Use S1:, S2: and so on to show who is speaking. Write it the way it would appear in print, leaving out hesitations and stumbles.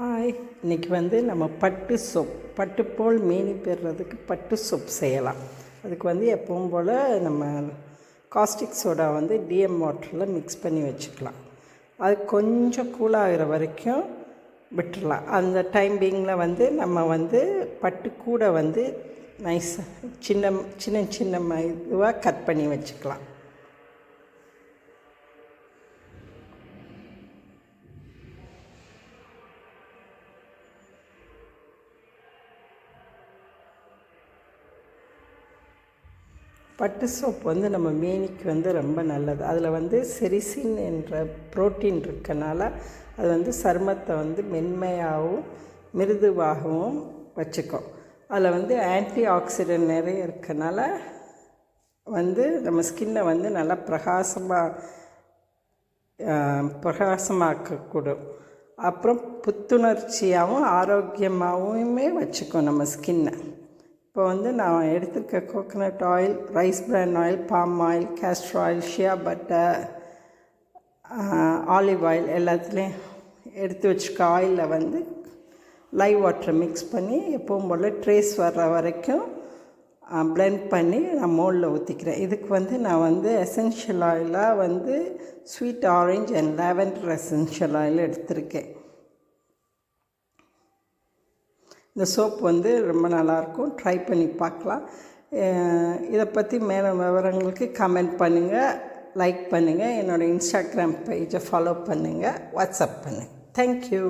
S1: Hi, இன்றைக்கி நம்ம பட்டு சோப், பட்டு போல் மேனி பெறுறதுக்கு பட்டு சோப் செய்யலாம். அதுக்கு எப்பவும் போல் நம்ம காஸ்டிக் சோடா டிஎம் வாட்டரில் மிக்ஸ் பண்ணி வச்சுக்கலாம். அது கொஞ்சம் கூலாகிற வரைக்கும் விட்டுடலாம். அந்த டைம் பீங்கில் நம்ம பட்டு கூட நைஸாக சின்ன சின்ன சின்ன இதுவாக கட் பண்ணி வச்சுக்கலாம். பட்டு சோப் நம்ம மேனிக்கு ரொம்ப நல்லது. அதில் செரிசின் என்ற புரோட்டீன் இருக்கனால அது சருமத்தை மென்மையாகவும் மிருதுவாகவும் வச்சுக்கும். அதில் ஆன்டி ஆக்சிடென்ட் நிறைய இருக்கனால நம்ம ஸ்கின்னை நல்லா பிரகாசமாக்கக்கூடும். அப்புறம் புத்துணர்ச்சியாகவும் ஆரோக்கியமாகவுமே வச்சுக்கும் நம்ம ஸ்கின்னை. இப்போ நான் எடுத்துருக்க coconut oil, rice bran oil, palm oil, castor oil, shea butter, olive oil எல்லாத்துலேயும் எடுத்து வச்சுருக்க ஆயிலில் லைவ் வாட்டரை மிக்ஸ் பண்ணி எப்பவும் போல் ட்ரேஸ் வர்ற வரைக்கும் பிளெண்ட் பண்ணி நான் மோல்டில் ஊற்றிக்கிறேன். இதுக்கு நான் எசென்ஷியல் ஆயிலாக sweet orange and lavender essential oil எடுத்திருக்கேன். இந்த சோப் ரொம்ப நல்லாயிருக்கும், ட்ரை பண்ணி பார்க்கலாம். இதை பற்றி மேலே விவரங்களுக்கு கமெண்ட் பண்ணுங்கள், லைக் பண்ணுங்கள், என்னோடய இன்ஸ்டாகிராம் பேஜை ஃபாலோ பண்ணுங்கள், வாட்ஸ்அப் பண்ணுங்கள். தேங்க்யூ.